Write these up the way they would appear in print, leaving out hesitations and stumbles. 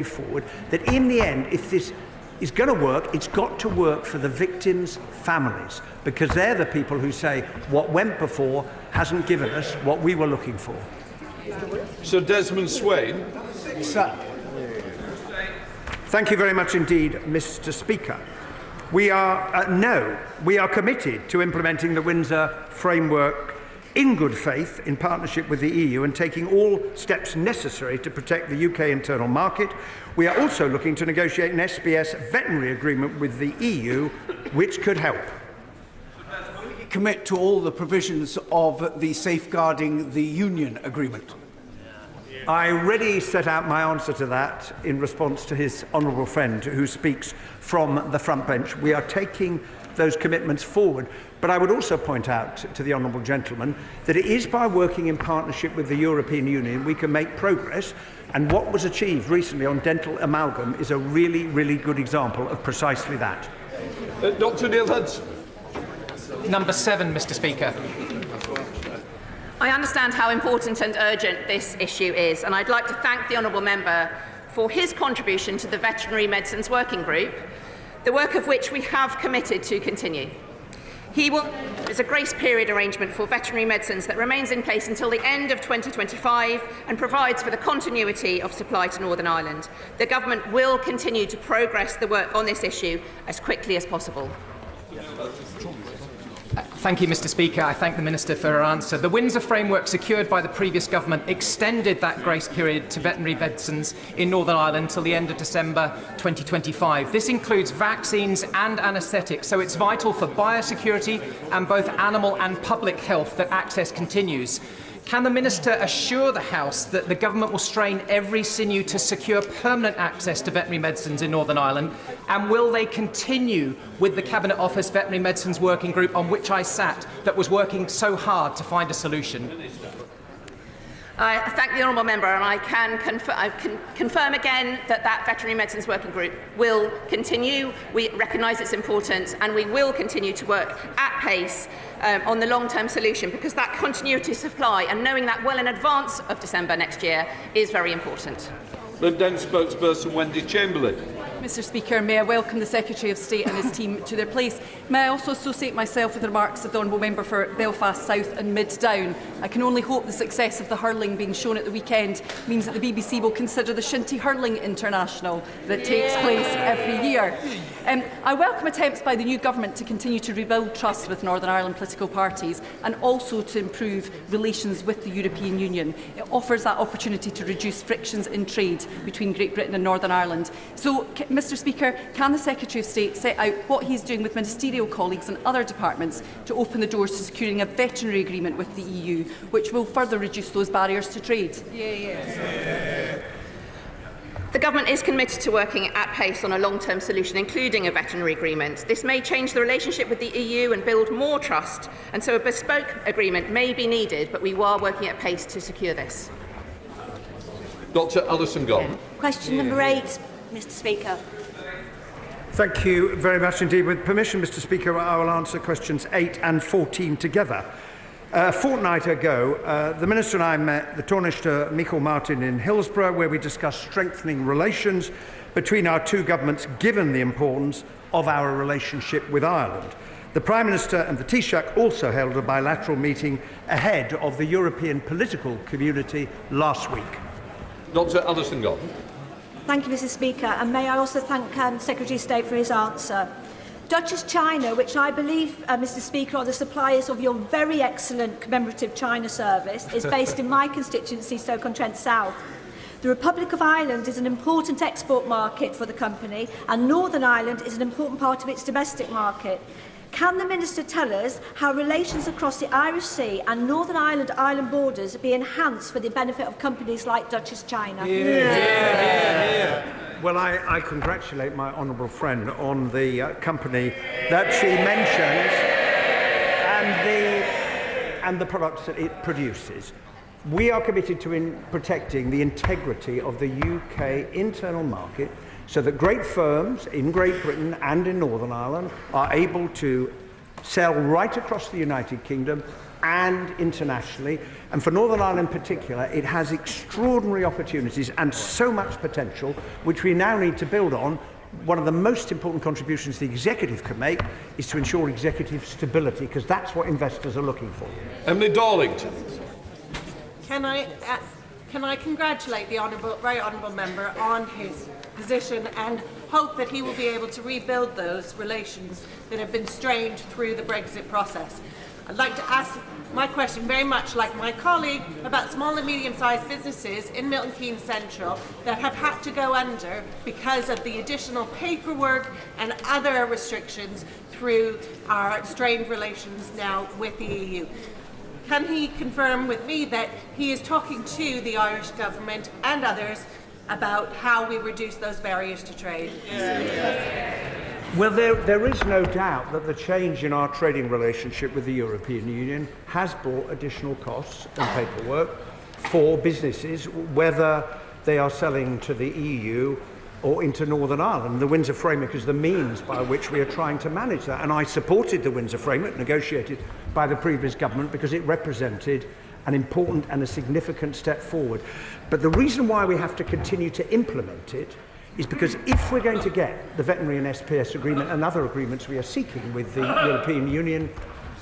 forward that in the end, if this is going to work, it's got to work for the victims' families, because they're the people who say what went before hasn't given us what we were looking for. Sir Desmond Swain. Sir. Thank you very much indeed, Mr. Speaker. We are committed to implementing the Windsor Framework in good faith, in partnership with the EU, and taking all steps necessary to protect the UK internal market. We are also looking to negotiate an SBS veterinary agreement with the EU, which could help. Commit to all the provisions of the Safeguarding the Union agreement. I already set out my answer to that in response to his honourable friend who speaks from the front bench. We are taking those commitments forward. But I would also point out to the honourable gentleman that it is by working in partnership with the European Union we can make progress, and what was achieved recently on dental amalgam is a really, really good example of precisely that. Dr Neil Hudson. Number 7, Mr. Speaker. I understand how important and urgent this issue is, and I'd like to thank the honourable member for his contribution to the Veterinary Medicines Working Group, the work of which we have committed to continue. There's a grace period arrangement for veterinary medicines that remains in place until the end of 2025 and provides for the continuity of supply to Northern Ireland. The Government will continue to progress the work on this issue as quickly as possible. Thank you, Mr. Speaker. I thank the Minister for her answer. The Windsor Framework secured by the previous government extended that grace period to veterinary medicines in Northern Ireland till the end of December 2025. This includes vaccines and anaesthetics, so it's vital for biosecurity and both animal and public health that access continues. Can the Minister assure the House that the Government will strain every sinew to secure permanent access to veterinary medicines in Northern Ireland? And will they continue with the Cabinet Office Veterinary Medicines Working Group on which I sat that was working so hard to find a solution? I thank the honourable member, and I can confirm again that Veterinary Medicines Working Group will continue. We recognise its importance, and we will continue to work at pace on the long-term solution, because that continuity of supply and knowing that well in advance of December next year is very important. The then spokesperson Wendy Chamberlain. Mr. Speaker, may I welcome the Secretary of State and his team to their place. May I also associate myself with the remarks of the Honourable Member for Belfast South and Mid Down. I can only hope the success of the hurling being shown at the weekend means that the BBC will consider the Shinty Hurling International that takes place every year. I welcome attempts by the new government to continue to rebuild trust with Northern Ireland political parties and also to improve relations with the European Union. It offers that opportunity to reduce frictions in trade between Great Britain and Northern Ireland. So, Mr. Speaker, can the Secretary of State set out what he is doing with ministerial colleagues and other departments to open the doors to securing a veterinary agreement with the EU, which will further reduce those barriers to trade? The Government is committed to working at pace on a long-term solution, including a veterinary agreement. This may change the relationship with the EU and build more trust, and so a bespoke agreement may be needed, but we are working at pace to secure this. Dr Alison Gordon. Question number 8, Mr. Speaker. Thank you very much indeed. With permission, Mr. Speaker, I will answer questions 8 and 14 together. A fortnight ago, the Minister and I met the Taoiseach Michael Martin in Hillsborough, where we discussed strengthening relations between our two governments, given the importance of our relationship with Ireland. The Prime Minister and the Taoiseach also held a bilateral meeting ahead of the European political community last week. Dr Alison Gordon. Thank you, Mr. Speaker, and may I also thank Secretary of State for his answer. Duchess China, which I believe, Mr. Speaker, are the suppliers of your very excellent commemorative China service, is based in my constituency, Stoke-on-Trent South. The Republic of Ireland is an important export market for the company, and Northern Ireland is an important part of its domestic market. Can the Minister tell us how relations across the Irish Sea and Northern Ireland island borders be enhanced for the benefit of companies like Duchess China? Well, I congratulate my honourable friend on the company that she mentions and the products that it produces. We are committed to protecting the integrity of the UK internal market so that great firms in Great Britain and in Northern Ireland are able to sell right across the United Kingdom and internationally. And for Northern Ireland in particular, it has extraordinary opportunities and so much potential, which we now need to build on. One of the most important contributions the executive can make is to ensure executive stability, because that's what investors are looking for. Emily Darlington. Can I congratulate the very honourable member on his position and hope that he will be able to rebuild those relations that have been strained through the Brexit process. I'd like to ask my question, very much like my colleague, about small and medium-sized businesses in Milton Keynes Central that have had to go under because of the additional paperwork and other restrictions through our strained relations now with the EU. Can he confirm with me that he is talking to the Irish government and others about how we reduce those barriers to trade? Well, there is no doubt that the change in our trading relationship with the European Union has brought additional costs and paperwork for businesses, whether they are selling to the EU or into Northern Ireland. The Windsor Framework is the means by which we are trying to manage that. And I supported the Windsor Framework, negotiated by the previous government, because it represented an important and a significant step forward. But the reason why we have to continue to implement it is because if we're going to get the veterinary and SPS agreement and other agreements we are seeking with the European Union.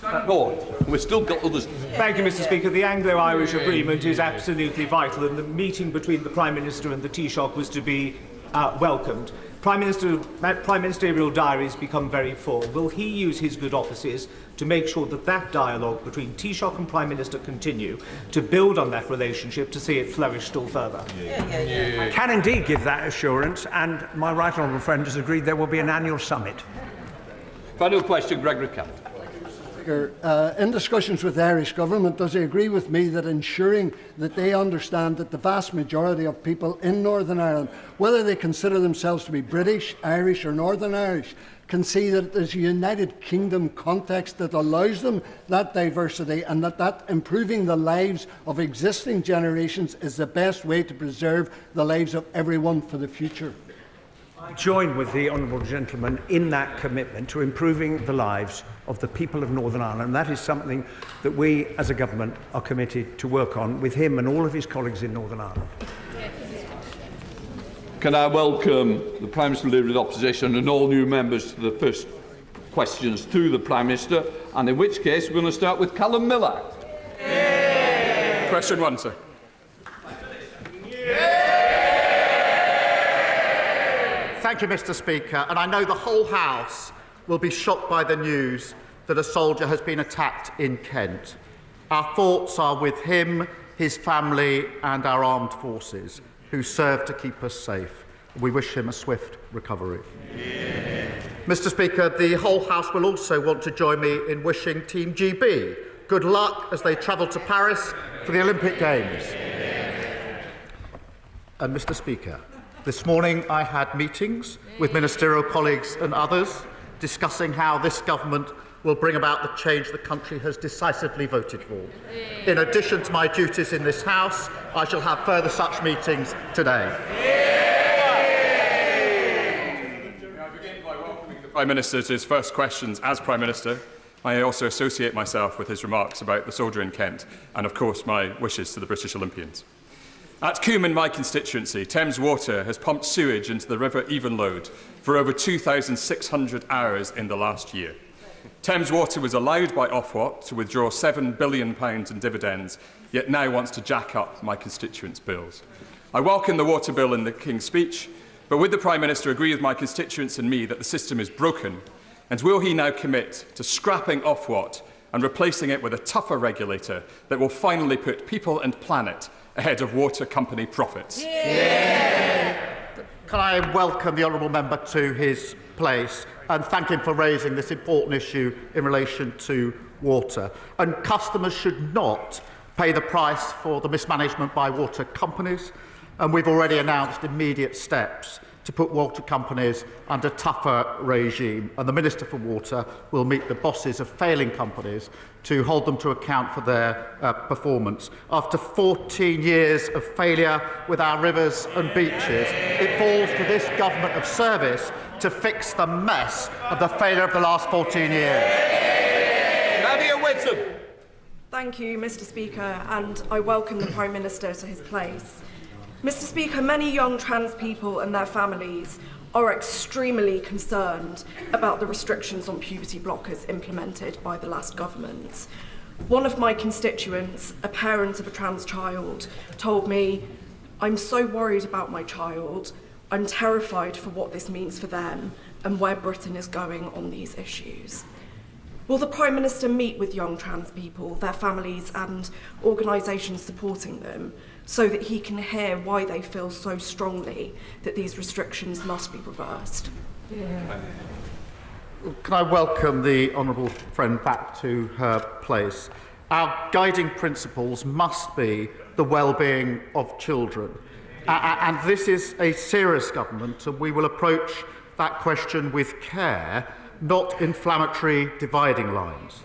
Go on. We've still got others. Thank you, Mr. Speaker. The Anglo-Irish agreement is absolutely vital, and the meeting between the Prime Minister and the Taoiseach was to be welcomed. Prime Ministerial diaries become very full. Will he use his good offices to make sure that that dialogue between Taoiseach and Prime Minister continue, to build on that relationship, to see it flourish still further? I can indeed give that assurance, and my right honourable friend has agreed there will be an annual summit. Final question, Gregory Campbell. In discussions with the Irish Government, does he agree with me that ensuring that they understand that the vast majority of people in Northern Ireland, whether they consider themselves to be British, Irish or Northern Irish, can see that there's a United Kingdom context that allows them that diversity, and that improving the lives of existing generations is the best way to preserve the lives of everyone for the future? I join with the honourable gentleman in that commitment to improving the lives of the people of Northern Ireland. That is something that we as a government are committed to work on with him and all of his colleagues in Northern Ireland. Can I welcome the Prime Minister Leader of the Opposition and all new members to the first questions to the Prime Minister, and in which case we're going to start with Callum Miller. Question 1, sir. Thank you, Mr. Speaker. And I know the whole House will be shocked by the news that a soldier has been attacked in Kent. Our thoughts are with him, his family and our armed forces who serve to keep us safe. We wish him a swift recovery. Mr. Speaker, the whole House will also want to join me in wishing Team GB good luck as they travel to Paris for the Olympic Games. And Mr. Speaker, this morning I had meetings with ministerial colleagues and others discussing how this government will bring about the change the country has decisively voted for. In addition to my duties in this House, I shall have further such meetings today. I begin by welcoming the Prime Minister to his first questions as Prime Minister. I also associate myself with his remarks about the soldier in Kent and, of course, my wishes to the British Olympians. At Coombe, in my constituency, Thames Water has pumped sewage into the River Evenlode for over 2,600 hours in the last year. Thames Water was allowed by Ofwat to withdraw £7 billion in dividends, yet now wants to jack up my constituents' bills. I welcome the water bill in the King's speech, but would the Prime Minister agree with my constituents and me that the system is broken? And will he now commit to scrapping Ofwat and replacing it with a tougher regulator that will finally put people and planet ahead of water company profits? Can I welcome the honourable member to his place and thank him for raising this important issue in relation to water. And customers should not pay the price for the mismanagement by water companies, and we've already announced immediate steps to put water companies under tougher regime, and the Minister for Water will meet the bosses of failing companies to hold them to account for their performance. After 14 years of failure with our rivers and beaches, it falls to this government of service to fix the mess of the failure of the last 14 years. Nadia Whittam. Thank you, Mr. Speaker, and I welcome the Prime Minister to his place. Mr. Speaker, many young trans people and their families are extremely concerned about the restrictions on puberty blockers implemented by the last government. One of my constituents, a parent of a trans child, told me, "I'm so worried about my child. I'm terrified for what this means for them and where Britain is going on these issues." Will the Prime Minister meet with young trans people, their families and organisations supporting them, so that he can hear why they feel so strongly that these restrictions must be reversed? Can I welcome the honourable friend back to her place? Our guiding principles must be the well-being of children. And this is a serious government, and we will approach that question with care, not inflammatory dividing lines.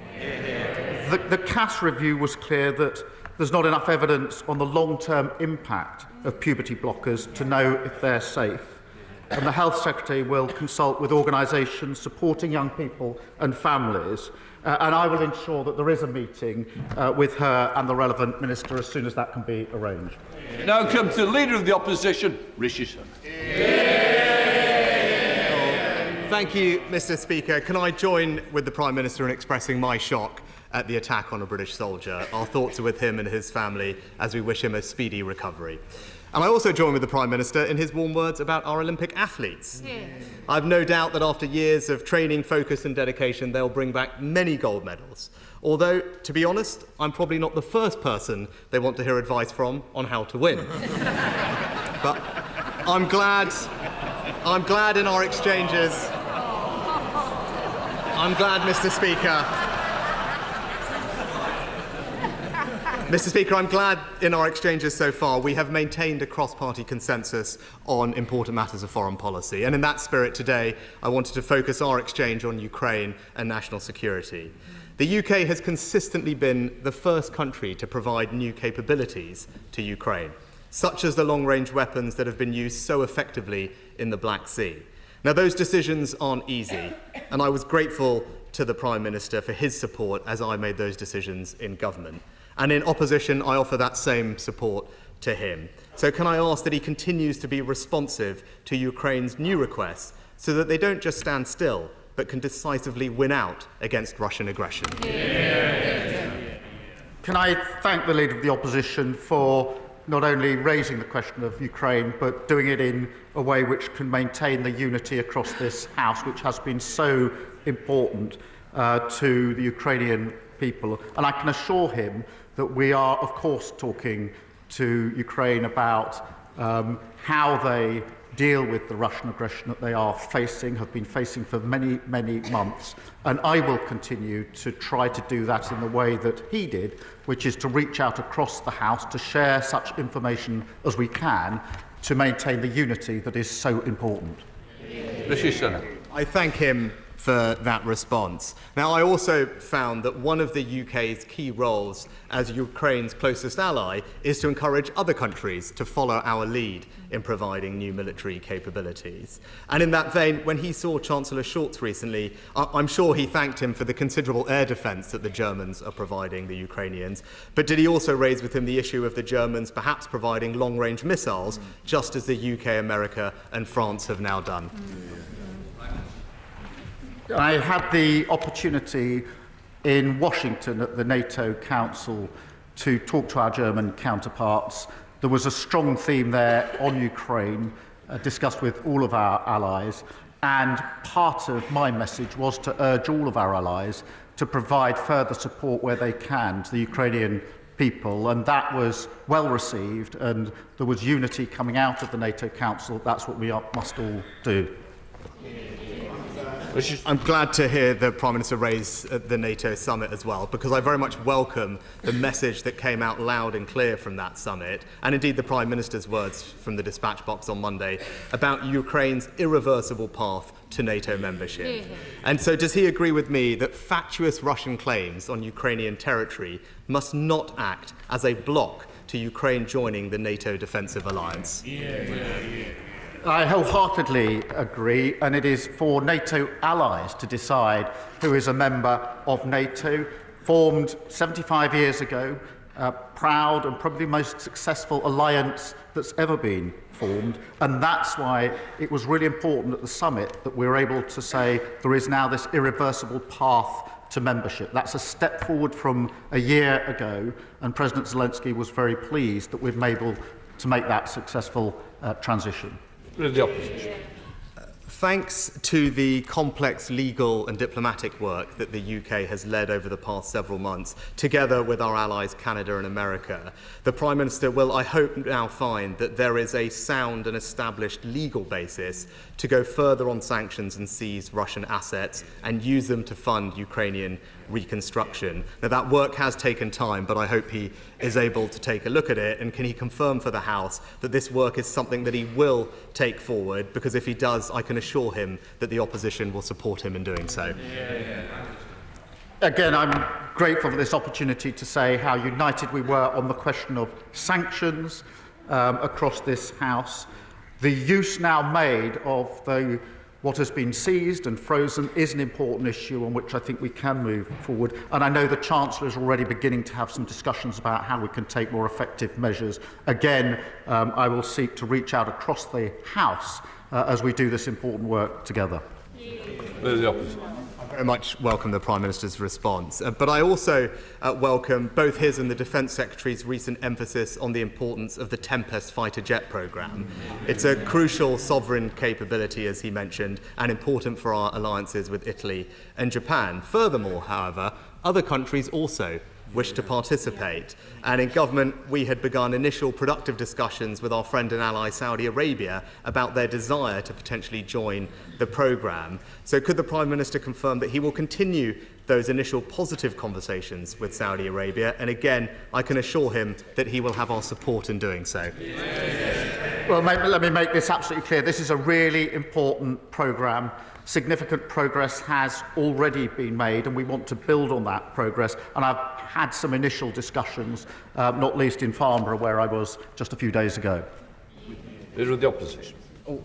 The CAS review was clear that there's not enough evidence on the long-term impact of puberty blockers to know if they're safe. And the Health Secretary will consult with organisations supporting young people and families. And I will ensure that there is a meeting with her and the relevant minister as soon as that can be arranged. Now come to the Leader of the Opposition, Rishi Sunak. Thank you, Mr. Speaker. Can I join with the Prime Minister in expressing my shock at the attack on a British soldier? Our thoughts are with him and his family as we wish him a speedy recovery. And I also join with the Prime Minister in his warm words about our Olympic athletes. I've no doubt that after years of training, focus and dedication, they'll bring back many gold medals. Although, to be honest, I'm probably not the first person they want to hear advice from on how to win. But I'm glad in our exchanges. I'm glad, Mr. Speaker. Mr. Speaker, I'm glad in our exchanges so far we have maintained a cross-party consensus on important matters of foreign policy. And in that spirit today, I wanted to focus our exchange on Ukraine and national security. The UK has consistently been the first country to provide new capabilities to Ukraine, such as the long-range weapons that have been used so effectively in the Black Sea. Now, those decisions aren't easy, and I was grateful to the Prime Minister for his support as I made those decisions in government. And in opposition, I offer that same support to him. So can I ask that he continues to be responsive to Ukraine's new requests so that they don't just stand still, but can decisively win out against Russian aggression? Can I thank the Leader of the Opposition for not only raising the question of Ukraine, but doing it in a way which can maintain the unity across this House, which has been so important to the Ukrainian people. And I can assure him that we are, of course, talking to Ukraine about how they deal with the Russian aggression that they are facing, have been facing for many, many months. And I will continue to try to do that in the way that he did, which is to reach out across the House to share such information as we can to maintain the unity that is so important. I thank him for that response. Now, I also found that one of the UK's key roles as Ukraine's closest ally is to encourage other countries to follow our lead in providing new military capabilities. And in that vein, when he saw Chancellor Scholz recently, I'm sure he thanked him for the considerable air defence that the Germans are providing the Ukrainians. But did he also raise with him the issue of the Germans perhaps providing long-range missiles, just as the UK, America and France have now done? I had the opportunity in Washington at the NATO Council to talk to our German counterparts. There was a strong theme there on Ukraine, discussed with all of our allies, and part of my message was to urge all of our allies to provide further support where they can to the Ukrainian people, and that was well received, and there was unity coming out of the NATO Council. That's what we must all do. I'm glad to hear the Prime Minister raise at the NATO summit as well, because I very much welcome the message that came out loud and clear from that summit, and indeed the Prime Minister's words from the dispatch box on Monday about Ukraine's irreversible path to NATO membership. And so does he agree with me that fatuous Russian claims on Ukrainian territory must not act as a block to Ukraine joining the NATO defensive alliance? I wholeheartedly agree, and it is for NATO allies to decide who is a member of NATO. formed 75 years ago, proud and probably the most successful alliance that's ever been formed, and that's why it was really important at the summit that we were able to say there is now this irreversible path to membership. That's a step forward from a year ago, and President Zelensky was very pleased that we've been able to make that successful transition. The opposition. Thanks to the complex legal and diplomatic work that the UK has led over the past several months, together with our allies Canada and America, the Prime Minister will, I hope, now find that there is a sound and established legal basis to go further on sanctions and seize Russian assets and use them to fund Ukrainian reconstruction. Now, that work has taken time, but I hope he is able to take a look at it, and can he confirm for the House that this work is something that he will take forward, because if he does, I can assure him that the opposition will support him in doing so. Again, I'm grateful for this opportunity to say how united we were on the question of sanctions across this House. The use now made of what has been seized and frozen is an important issue on which I think we can move forward. And I know the Chancellor is already beginning to have some discussions about how we can take more effective measures. Again, I will seek to reach out across the House as we do this important work together. The opposition. I very much welcome the Prime Minister's response, but I also welcome both his and the Defence Secretary's recent emphasis on the importance of the Tempest fighter jet programme. It's a crucial sovereign capability, as he mentioned, and important for our alliances with Italy and Japan. Furthermore, however, other countries also wish to participate, and in government we had begun initial productive discussions with our friend and ally Saudi Arabia about their desire to potentially join the programme. So could the Prime Minister confirm that he will continue those initial positive conversations with Saudi Arabia, and again I can assure him that he will have our support in doing so? Well, let me make this absolutely clear. This is a really important programme. Significant progress has already been made, and we want to build on that progress. And I've had some initial discussions, not least in Farnborough, where I was just a few days ago. Leader of the opposition.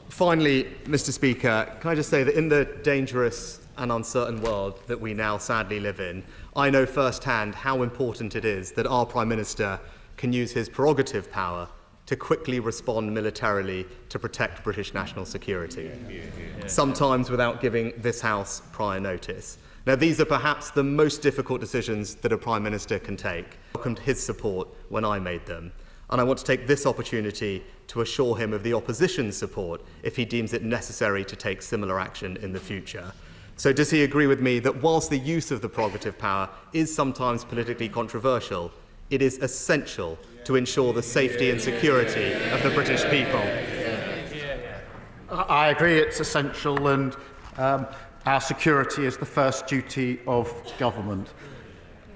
Finally, Mr. Speaker, can I just say that in the dangerous and uncertain world that we now sadly live in, I know firsthand how important it is that our Prime Minister can use his prerogative power to quickly respond militarily to protect British national security, sometimes without giving this House prior notice. Now, these are perhaps the most difficult decisions that a Prime Minister can take. I welcomed his support when I made them, and I want to take this opportunity to assure him of the opposition's support if he deems it necessary to take similar action in the future. So does he agree with me that whilst the use of the prerogative power is sometimes politically controversial, it is essential to ensure the safety and security of the British people? I agree it's essential, and our security is the first duty of government.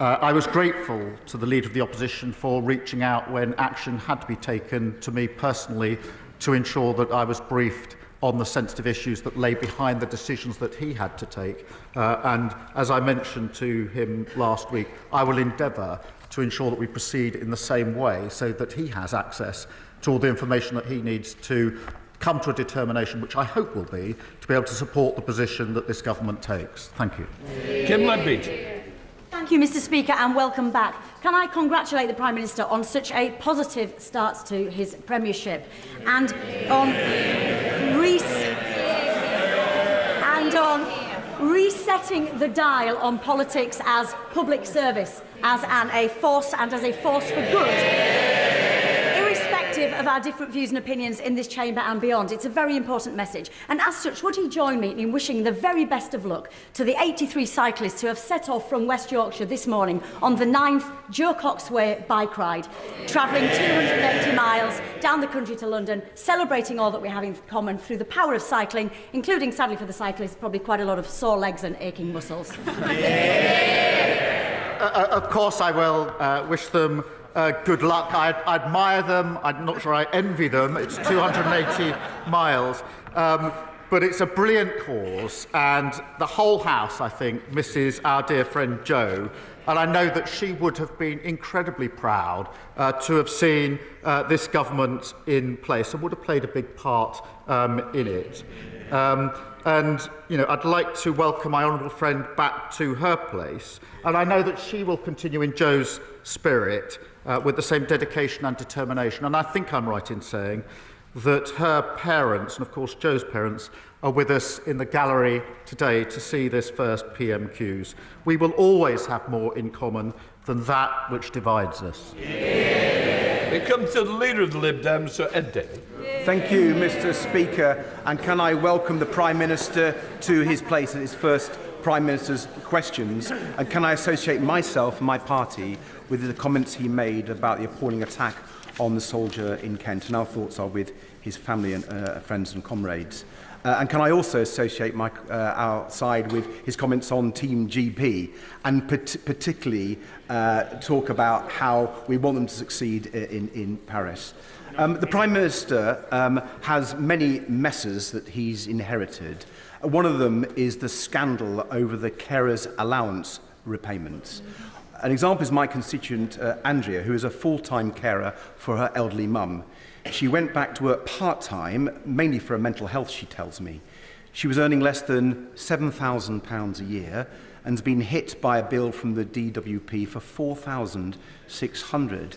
I was grateful to the Leader of the Opposition for reaching out when action had to be taken to me personally to ensure that I was briefed on the sensitive issues that lay behind the decisions that he had to take. And as I mentioned to him last week, I will endeavour to ensure that we proceed in the same way so that he has access to all the information that he needs to come to a determination, which I hope will be, to be able to support the position that this government takes. Thank you. Kim Ledbeat. Thank you, Mr. Speaker, and welcome back. Can I congratulate the Prime Minister on such a positive start to his premiership, and on resetting the dial on politics as public service, as a force for good. Irrespective of our different views and opinions in this chamber and beyond, it's a very important message. And as such, would he join me in wishing the very best of luck to the 83 cyclists who have set off from West Yorkshire this morning on the 9th Joe Cox Way bike ride, travelling 280 miles down the country to London, celebrating all that we have in common through the power of cycling, including, sadly for the cyclists, probably quite a lot of sore legs and aching muscles. Of course I will wish them good luck. I admire them. I'm not sure I envy them. It's 280 miles. But it's a brilliant cause, and the whole House, I think, misses our dear friend Jo. And I know that she would have been incredibly proud to have seen this government in place, and would have played a big part in it. And, you know, I'd like to welcome my honourable friend back to her place. And I know that she will continue in Joe's spirit with the same dedication and determination. And I think I'm right in saying that her parents, and of course Joe's parents, are with us in the gallery today to see this first PMQs. We will always have more in common than that which divides us. It comes to the Leader of the Lib Dems, Sir Ed Davey. Thank you, Mr. Speaker. And can I welcome the Prime Minister to his place at his first Prime Minister's questions? And can I associate myself and my party with the comments he made about the appalling attack on the soldier in Kent? And our thoughts are with his family and friends and comrades. And can I also associate our side with his comments on Team GB and particularly talk about how we want them to succeed in Paris? The Prime Minister has many messes that he's inherited. One of them is the scandal over the carers' allowance repayments. An example is my constituent Andrea, who is a full-time carer for her elderly mum. She went back to work part-time, mainly for her mental health, she tells me. She was earning less than £7,000 a year and has been hit by a bill from the DWP for £4,600.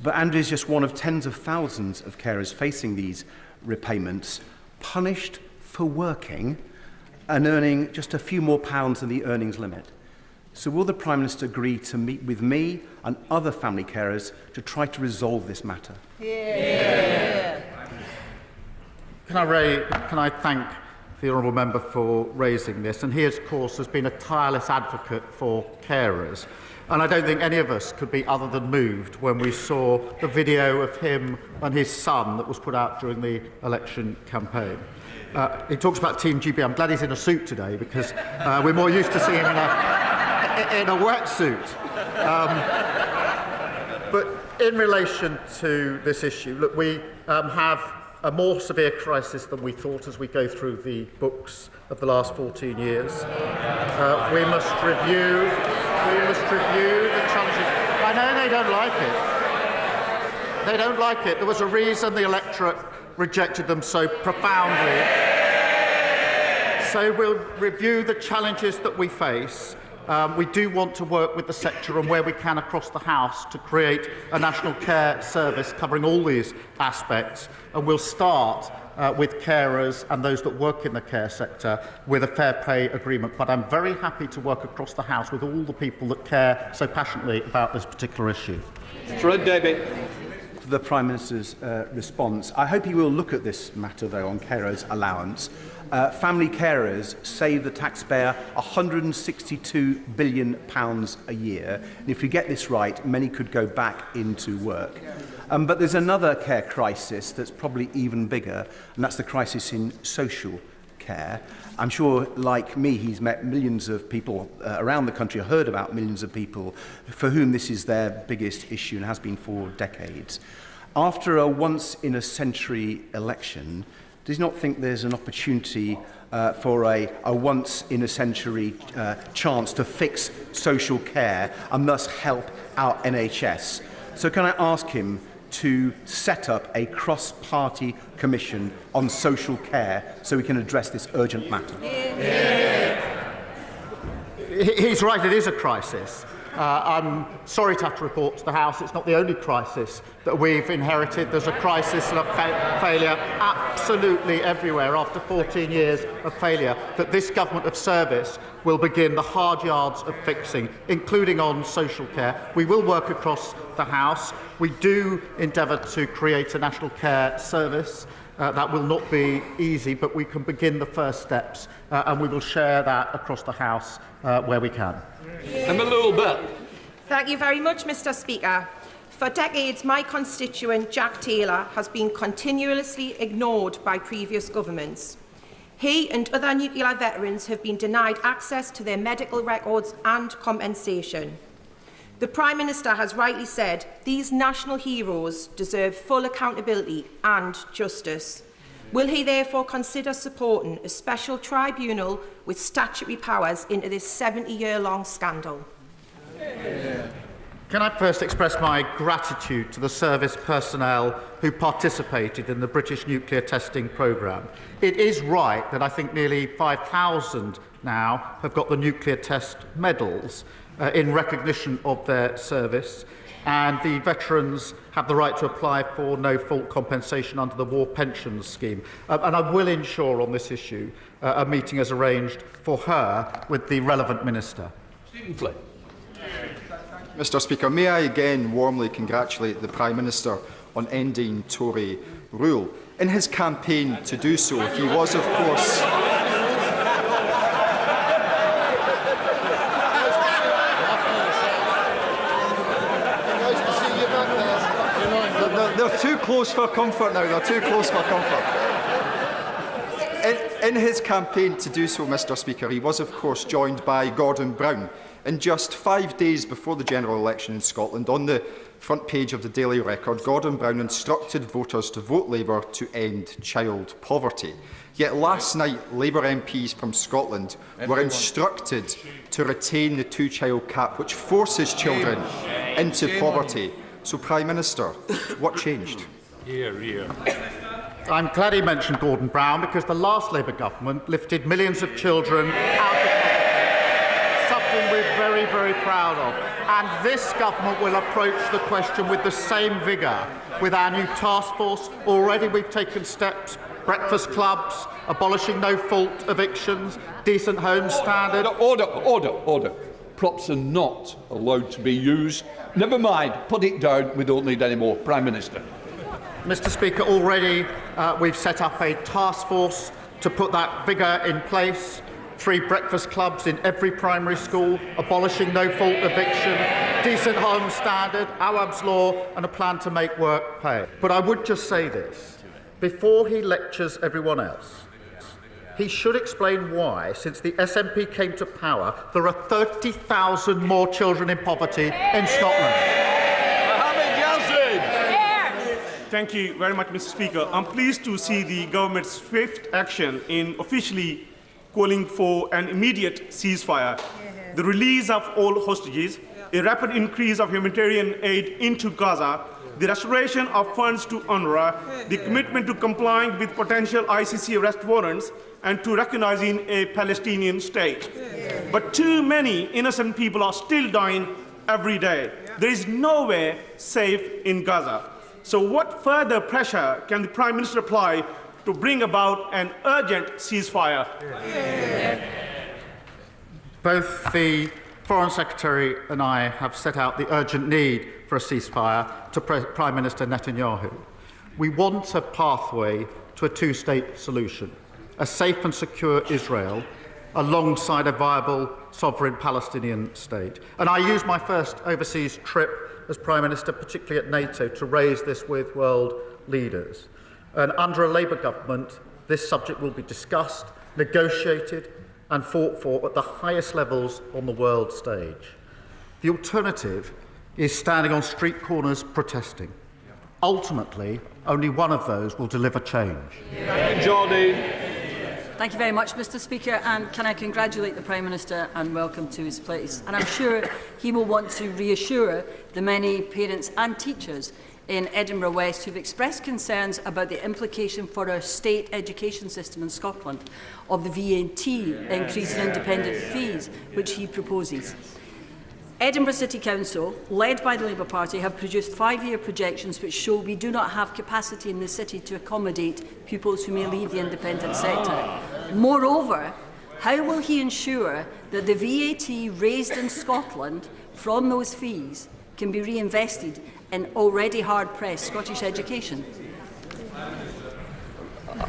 But Andrea is just one of tens of thousands of carers facing these repayments, punished for working and earning just a few more pounds than the earnings limit. So will the Prime Minister agree to meet with me and other family carers to try to resolve this matter? Yeah. Can I thank the honourable member for raising this? And he, of course, has been a tireless advocate for carers. And I don't think any of us could be other than moved when we saw the video of him and his son that was put out during the election campaign. He talks about Team GB. I'm glad he's in a suit today because we're more used to seeing him in a wetsuit. But in relation to this issue, look, we have a more severe crisis than we thought as we go through the books of the last 14 years. We must review the challenges. I know they don't like it. They don't like it. There was a reason the electorate rejected them so profoundly. So we'll review the challenges that we face. We do want to work with the sector and where we can across the House to create a national care service covering all these aspects. And we'll start with carers and those that work in the care sector with a fair pay agreement. But I'm very happy to work across the House with all the people that care so passionately about this particular issue. Fred David. The Prime Minister's response. I hope he will look at this matter, though, on carers' allowance. Family carers save the taxpayer £162 billion a year. And if we get this right, many could go back into work. But there's another care crisis that's probably even bigger, and that's the crisis in social care. I'm sure, like me, he's met millions of people around the country, heard about millions of people for whom this is their biggest issue and has been for decades. After a once-in-a-century election, does he not think there's an opportunity for a once-in-a-century chance to fix social care and thus help our NHS? So can I ask him to set up a cross-party commission on social care so we can address this urgent matter? He's right, it is a crisis. I'm sorry to have to report to the House it's not the only crisis that we've inherited. There's a crisis of failure absolutely everywhere after 14 years of failure that this government of service will begin the hard yards of fixing, including on social care. We will work across the House. We do endeavour to create a national care service. That will not be easy, but we can begin the first steps, and we will share that across the House where we can. I'm a little bit. Thank you very much, Mr. Speaker. For decades, my constituent, Jack Taylor, has been continuously ignored by previous governments. He and other nuclear veterans have been denied access to their medical records and compensation. The Prime Minister has rightly said these national heroes deserve full accountability and justice. Will he therefore consider supporting a special tribunal with statutory powers into this 70-year-long scandal? Can I first express my gratitude to the service personnel who participated in the British nuclear testing programme. It is right that I think nearly 5,000 now have got the nuclear test medals in recognition of their service, and the veterans have the right to apply for no-fault compensation under the War Pensions Scheme. And I will ensure on this issue a meeting is arranged for her with the relevant minister. Stephen Flynn. Mr Speaker, may I again warmly congratulate the Prime Minister on ending Tory rule. In his campaign to do so, he was, of course, they're too close for comfort now. They're too close for comfort. In his campaign to do so, Mr Speaker, he was, of course, joined by Gordon Brown. And just 5 days before the general election in Scotland, on the front page of the Daily Record, Gordon Brown instructed voters to vote Labour to end child poverty. Yet last night, Labour MPs from Scotland were instructed to retain the two-child cap, which forces children into poverty. So, Prime Minister, what changed? I'm glad he mentioned Gordon Brown, because the last Labour government lifted millions of children out of poverty, something we're very, very proud of. And this government will approach the question with the same vigour with our new task force. Already we've taken steps: breakfast clubs, abolishing no-fault evictions, decent home standard. Order. Props are not allowed to be used. Never mind, put it down. We don't need any more. Prime Minister. Mr Speaker, already we've set up a task force to put that vigour in place. 3 breakfast clubs in every primary school, abolishing no-fault eviction, decent home standard, Awab's law, and a plan to make work pay. But I would just say this: before he lectures everyone else, he should explain why, since the SNP came to power, there are 30,000 more children in poverty in Scotland. Thank you very much, Mr Speaker. I'm pleased to see the government's swift action in officially calling for an immediate ceasefire, the release of all hostages, a rapid increase of humanitarian aid into Gaza, the restoration of funds to UNRWA, the commitment to complying with potential ICC arrest warrants, and to recognizing a Palestinian state. But too many innocent people are still dying every day. There is nowhere safe in Gaza. So what further pressure can the Prime Minister apply to bring about an urgent ceasefire? Both the Foreign Secretary and I have set out the urgent need for a ceasefire to Prime Minister Netanyahu. We want a pathway to a two-state solution, a safe and secure Israel alongside a viable sovereign Palestinian state. And I used my first overseas trip as Prime Minister, particularly at NATO, to raise this with world leaders. And under a Labour government, this subject will be discussed, negotiated and fought for at the highest levels on the world stage. The alternative is standing on street corners protesting. Ultimately, only one of those will deliver change. Jordan. Thank you very much, Mr Speaker, and can I congratulate the Prime Minister and welcome to his place. And I'm sure he will want to reassure the many parents and teachers in Edinburgh West who've expressed concerns about the implication for our state education system in Scotland of the VAT increase in independent fees, which he proposes. Edinburgh City Council, led by the Labour Party, have produced 5-year projections which show we do not have capacity in the city to accommodate pupils who may leave the independent sector. Moreover, how will he ensure that the VAT raised in Scotland from those fees can be reinvested in already hard-pressed Scottish education?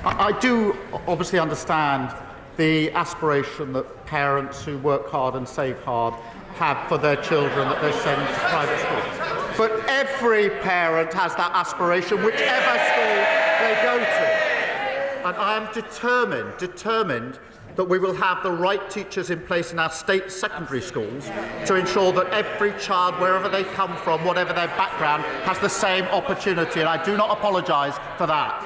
I do obviously understand the aspiration that parents who work hard and save hard have for their children that they send to private schools. But every parent has that aspiration, whichever school they go to. And I am determined that we will have the right teachers in place in our state secondary schools to ensure that every child, wherever they come from, whatever their background, has the same opportunity. And I do not apologise for that.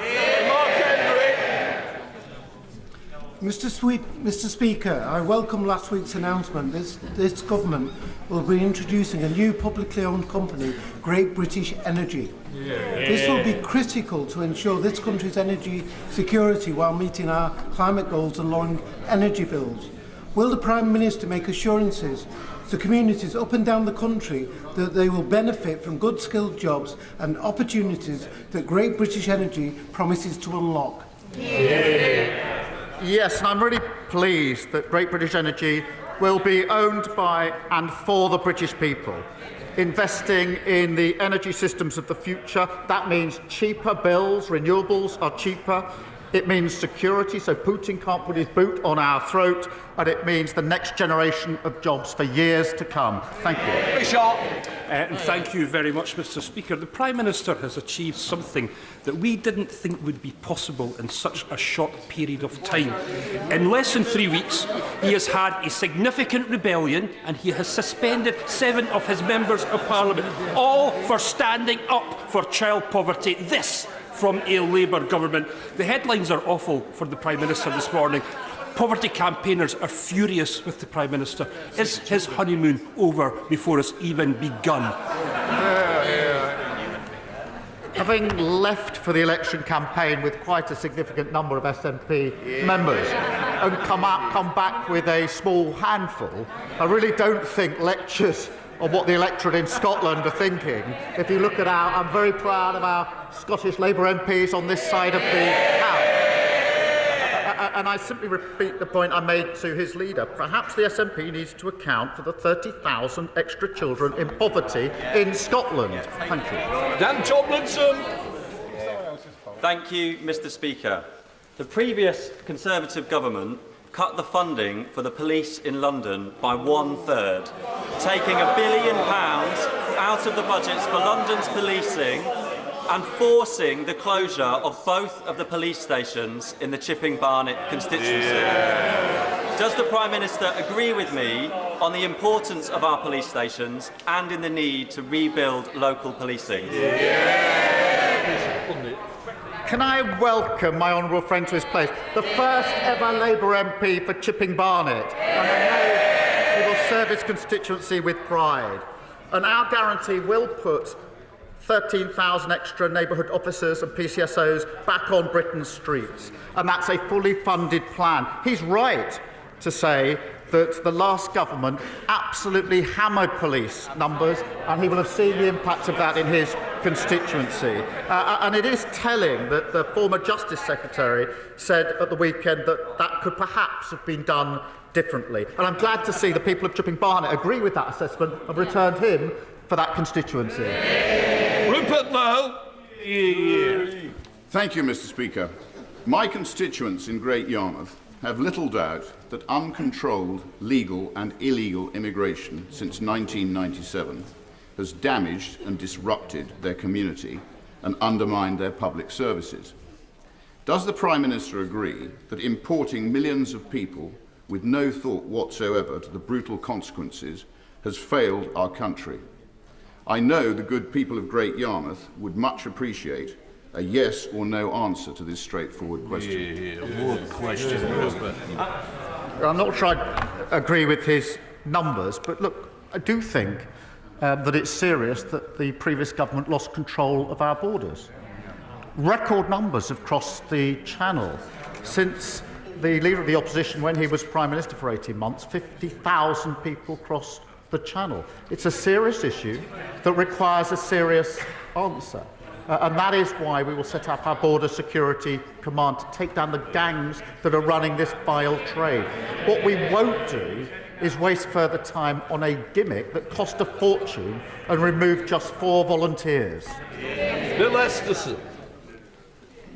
Mr. Speaker, I welcome last week's announcement this government will be introducing a new publicly owned company, Great British Energy. This will be critical to ensure this country's energy security while meeting our climate goals and lowering energy bills. Will the Prime Minister make assurances to communities up and down the country that they will benefit from good skilled jobs and opportunities that Great British Energy promises to unlock? Yes, and I'm really pleased that Great British Energy will be owned by and for the British people. Investing in the energy systems of the future, that means cheaper bills, renewables are cheaper. It means security, so Putin can't put his boot on our throat, and it means the next generation of jobs for years to come. Thank you. And thank you very much, Mr. Speaker. The Prime Minister has achieved something that we didn't think would be possible in such a short period of time. In less than 3 weeks, he has had a significant rebellion and he has suspended 7 of his members of Parliament, all for standing up for child poverty. This from a Labour government. The headlines are awful for the Prime Minister this morning. Poverty campaigners are furious with the Prime Minister. Is his honeymoon over before it's even begun? Having left for the election campaign with quite a significant number of SNP members and come back with a small handful, I really don't think lectures on what the electorate in Scotland are thinking. If you look at I'm very proud of our Scottish Labour MPs on this side of the House. And I simply repeat the point I made to his leader. Perhaps the SNP needs to account for the 30,000 extra children in poverty in Scotland. Thank you. Dan Tomlinson. Thank you, Mr. Speaker. The previous Conservative government cut the funding for the police in London by 1/3, taking £1 billion out of the budgets for London's policing and forcing the closure of both of the police stations in the Chipping Barnet constituency. Does the Prime Minister agree with me on the importance of our police stations and in the need to rebuild local policing? Can I welcome my honourable friend to his place, the first ever Labour MP for Chipping Barnet, and I know he will serve his constituency with pride. And our guarantee will put 13,000 extra neighbourhood officers and PCSOs back on Britain's streets, and that's a fully funded plan. He's right to say that the last government absolutely hammered police numbers, and he will have seen the impact of that in his constituency. And it is telling that the former Justice Secretary said at the weekend that that could perhaps have been done differently. And I'm glad to see the people of Chipping Barnet agree with that assessment and returned him for that constituency. Rupert Lowe. Thank you, Mr. Speaker. My constituents in Great Yarmouth have little doubt that uncontrolled legal and illegal immigration since 1997 has damaged and disrupted their community and undermined their public services. Does the Prime Minister agree that importing millions of people with no thought whatsoever to the brutal consequences has failed our country? I know the good people of Great Yarmouth would much appreciate a yes or no answer to this straightforward question. I'm not sure I agree with his numbers, but look, I do think that it's serious that the previous government lost control of our borders. Record numbers have crossed the Channel since the Leader of the Opposition, when he was Prime Minister for 18 months, 50,000 people crossed the Channel. It's a serious issue that requires a serious answer. And that is why we will set up our Border Security Command to take down the gangs that are running this vile trade. What we won't do is waste further time on a gimmick that cost a fortune and remove just 4 volunteers. Bill Esterson.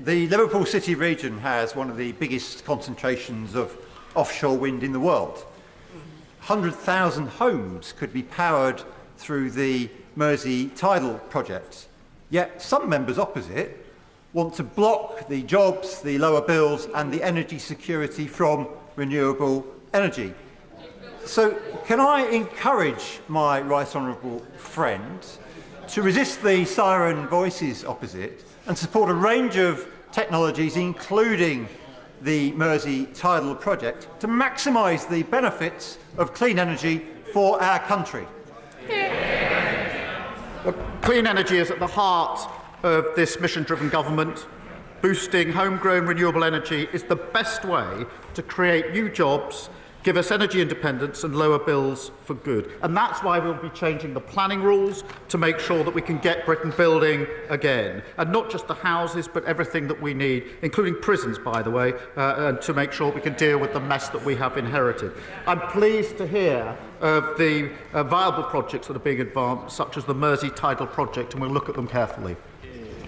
The Liverpool City region has one of the biggest concentrations of offshore wind in the world. 100,000 homes could be powered through the Mersey tidal project. Yet some members opposite want to block the jobs, the lower bills and the energy security from renewable energy. So can I encourage my right honourable friend to resist the siren voices opposite and support a range of technologies, including the Mersey tidal project to maximise the benefits of clean energy for our country. Clean energy is at the heart of this mission-driven government. Boosting homegrown renewable energy is the best way to create new jobs, give us energy independence and lower bills for good. And that's why we'll be changing the planning rules to make sure that we can get Britain building again. And not just the houses, but everything that we need, including prisons, by the way, and to make sure we can deal with the mess that we have inherited. I'm pleased to hear of the viable projects that are being advanced, such as the Mersey tidal project, and we'll look at them carefully.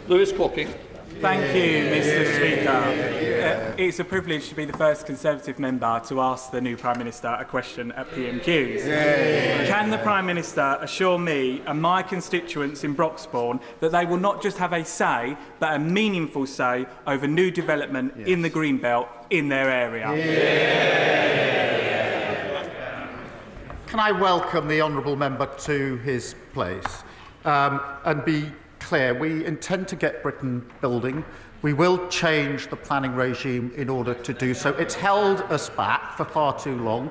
Lewis Cooking. Thank you, Mr. Speaker. It's a privilege to be the first Conservative member to ask the new Prime Minister a question at PMQs. Can the Prime Minister assure me and my constituents in Broxbourne that they will not just have a say, but a meaningful say over new development in the Greenbelt in their area? Can I welcome the honourable member to his place and be clear, we intend to get Britain building. We will change the planning regime in order to do so. It's held us back for far too long.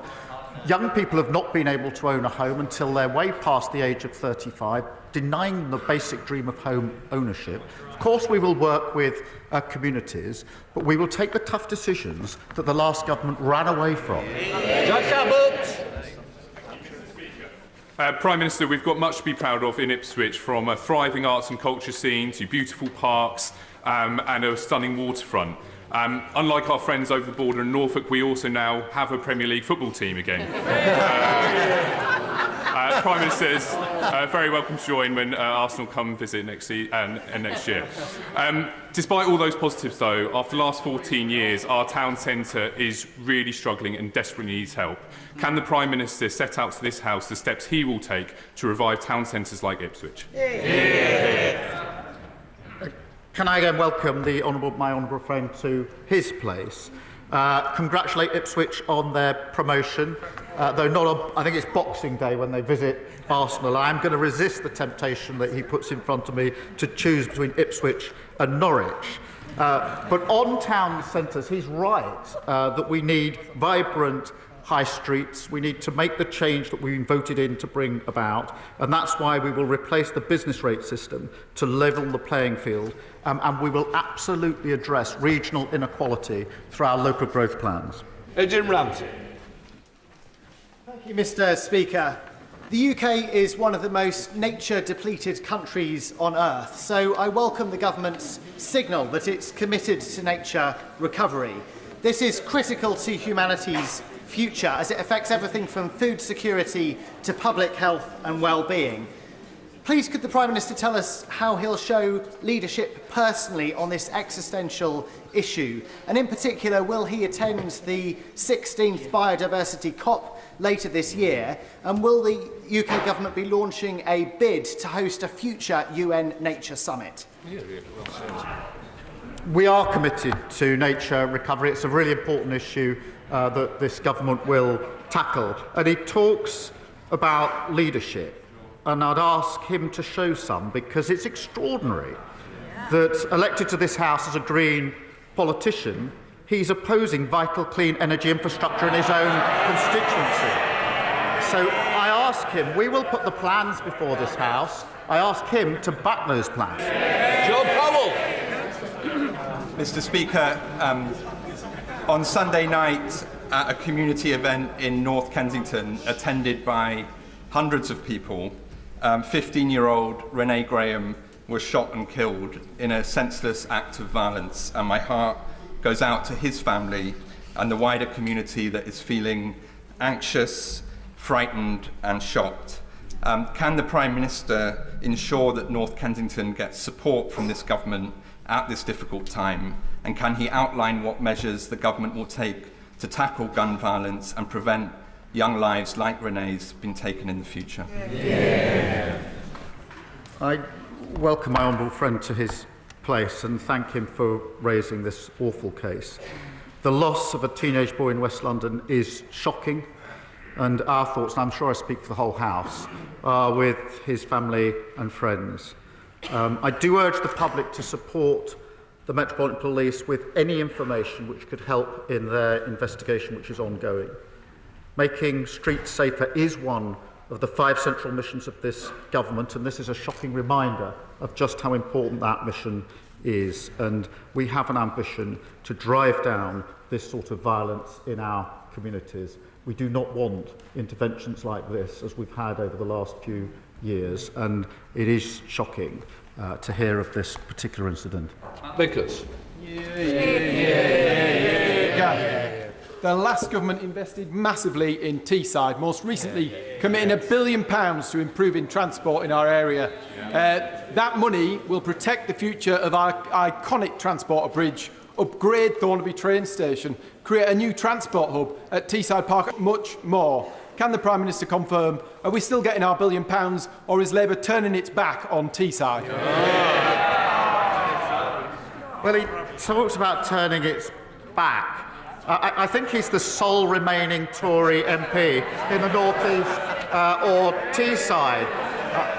Young people have not been able to own a home until they're way past the age of 35, denying them the basic dream of home ownership. Of course, we will work with communities, but we will take the tough decisions that the last government ran away from. Prime Minister, we've got much to be proud of in Ipswich, from a thriving arts and culture scene to beautiful parks and a stunning waterfront. Unlike our friends over the border in Norfolk, we also now have a Premier League football team again. Prime Minister is very welcome to join when Arsenal come visit next year. Despite all those positives, though, after the last 14 years, our town centre is really struggling and desperately needs help. Can the Prime Minister set out to this House the steps he will take to revive town centres like Ipswich? Can I again welcome my honourable friend to his place? Congratulate Ipswich on their promotion, though not on, I think it's Boxing Day when they visit Arsenal. I'm going to resist the temptation that he puts in front of me to choose between Ipswich and Norwich. But on town centres, he's right that we need vibrant high streets. We need to make the change that we've been voted in to bring about, and that's why we will replace the business rate system to level the playing field, and we will absolutely address regional inequality through our local growth plans. Jim Ramsey. Thank you, Mr. Speaker. The UK is one of the most nature-depleted countries on earth, so I welcome the government's signal that it's committed to nature recovery. This is critical to humanity's future, as it affects everything from food security to public health and well-being. Please could the Prime Minister tell us how he'll show leadership personally on this existential issue, and in particular, will he attend the 16th Biodiversity COP later this year, and will the UK government be launching a bid to host a future UN Nature Summit? We are committed to nature recovery. It's a really important issue that this government will tackle. And he talks about leadership, and I'd ask him to show some, because it's extraordinary that, elected to this House as a Green politician, he's opposing vital clean energy infrastructure in his own constituency. So I ask him, we will put the plans before this House, I ask him to back those plans. Joe Powell. Mr. Speaker, on Sunday night at a community event in North Kensington attended by hundreds of people, 15-year-old Renee Graham was shot and killed in a senseless act of violence, and my heart goes out to his family and the wider community that is feeling anxious, frightened and shocked. Can the Prime Minister ensure that North Kensington gets support from this government at this difficult time, and can he outline what measures the government will take to tackle gun violence and prevent young lives like Renee's being taken in the future? I welcome my honourable friend to his place and thank him for raising this awful case. The loss of a teenage boy in West London is shocking, and our thoughts, and I'm sure I speak for the whole House, are with his family and friends. I do urge the public to support the Metropolitan Police with any information which could help in their investigation, which is ongoing. Making streets safer is one of the 5 central missions of this government, and this is a shocking reminder of just how important that mission is. And we have an ambition to drive down this sort of violence in our communities. We do not want interventions like this as we've had over the last few years, and it is shocking to hear of this particular incident. Vickers. The last government invested massively in Teesside, most recently committing £1 billion to improving transport in our area. That money will protect the future of our iconic transporter bridge, upgrade Thornaby train station, create a new transport hub at Teesside Park, much more. Can the Prime Minister confirm, are we still getting our £1 billion, or is Labour turning its back on Teesside? Well, he talks about turning its back. I think he's the sole remaining Tory MP in the North East or Teesside.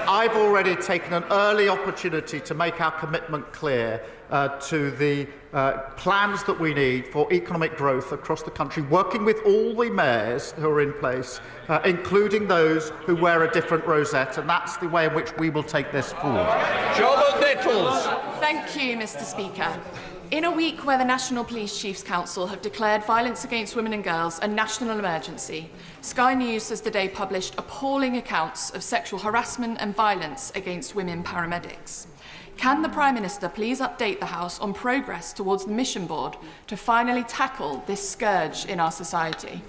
I've already taken an early opportunity to make our commitment clear to the plans that we need for economic growth across the country, working with all the mayors who are in place, including those who wear a different rosette, and that's the way in which we will take this forward. Charlotte Nichols. Thank you, Mr. Speaker. In a week where the National Police Chiefs Council have declared violence against women and girls a national emergency, Sky News has today published appalling accounts of sexual harassment and violence against women paramedics. Can the Prime Minister please update the House on progress towards the mission board to finally tackle this scourge in our society?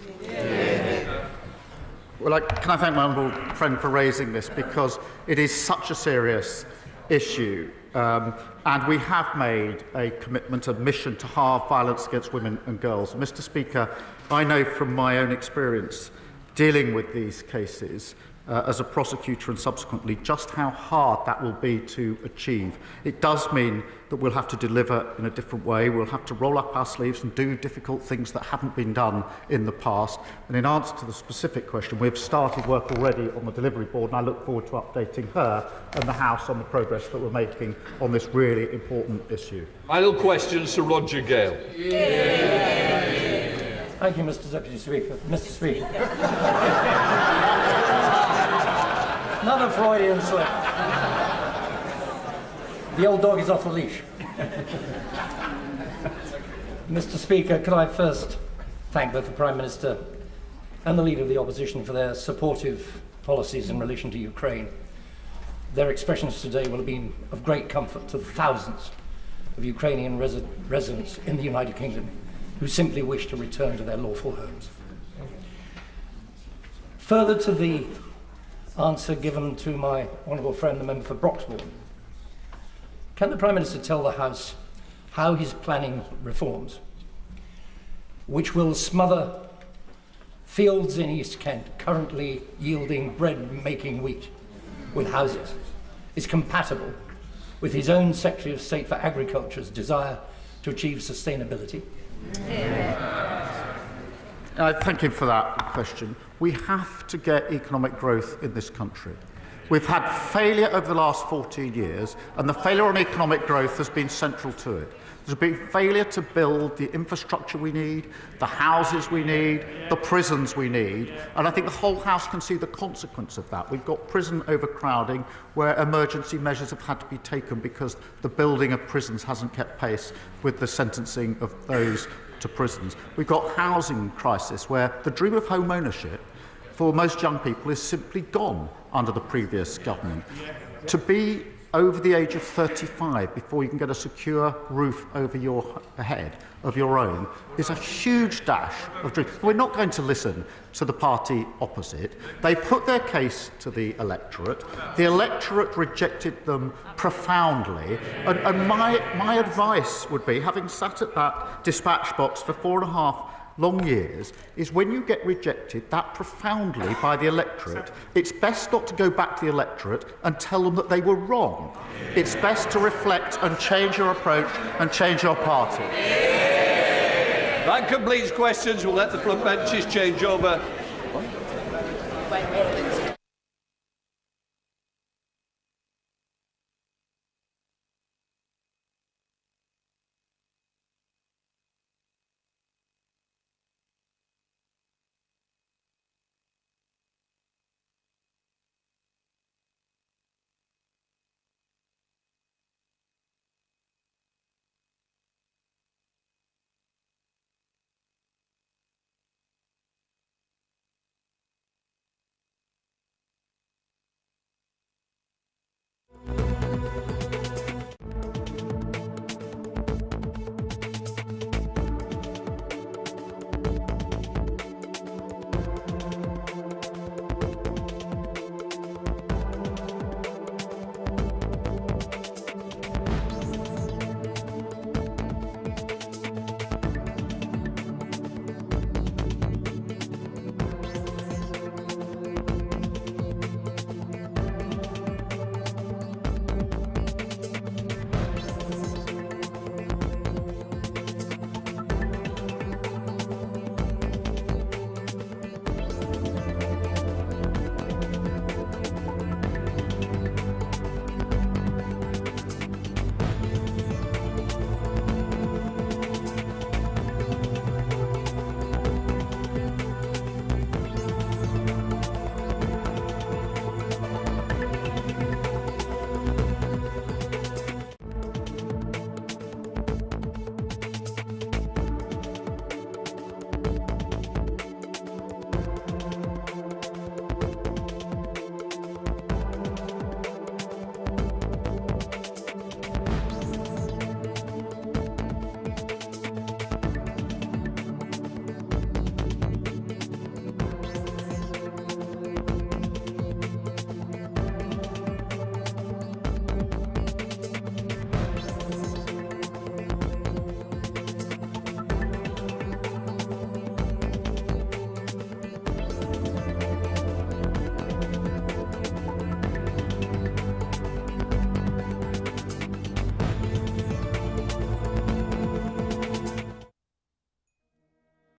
Well, can I thank my honourable friend for raising this, because it is such a serious issue. And we have made a commitment, a mission to halve violence against women and girls. Mr. Speaker, I know from my own experience dealing with these cases as a prosecutor and subsequently just how hard that will be to achieve. It does mean that we'll have to deliver in a different way. We'll have to roll up our sleeves and do difficult things that haven't been done in the past. And in answer to the specific question, we've started work already on the delivery board, and I look forward to updating her and the House on the progress that we're making on this really important issue. Final questions to Roger Gale. Thank you, Mr. Deputy Speaker. Mr. Speaker. Another Freudian slip. The old dog is off the leash. Mr. Speaker, could I first thank both the Prime Minister and the Leader of the Opposition for their supportive policies in relation to Ukraine. Their expressions today will have been of great comfort to thousands of Ukrainian residents in the United Kingdom who simply wish to return to their lawful homes. Further to the answer given to my honourable friend, the member for Broxbourne, can the Prime Minister tell the House how he's planning reforms which will smother fields in East Kent currently yielding bread-making wheat with houses is compatible with his own Secretary of State for Agriculture's desire to achieve sustainability? Thank you for that question. We have to get economic growth in this country. We've had failure over the last 14 years, and the failure on economic growth has been central to it. There's been failure to build the infrastructure we need, the houses we need, the prisons we need, and I think the whole House can see the consequence of that. We've got prison overcrowding where emergency measures have had to be taken because the building of prisons hasn't kept pace with the sentencing of those to prisons. We've got housing crisis where the dream of home ownership for most young people is simply gone under the previous government. To be over the age of 35 before you can get a secure roof over your head of your own is a huge dash of dreams. We're not going to listen to the party opposite. They put their case to the electorate. The electorate rejected them profoundly. And my advice would be, having sat at that dispatch box for 4.5 long years, is when you get rejected that profoundly by the electorate, it's best not to go back to the electorate and tell them that they were wrong. It's best to reflect and change your approach and change your party. That completes questions. We'll let the front benches change over.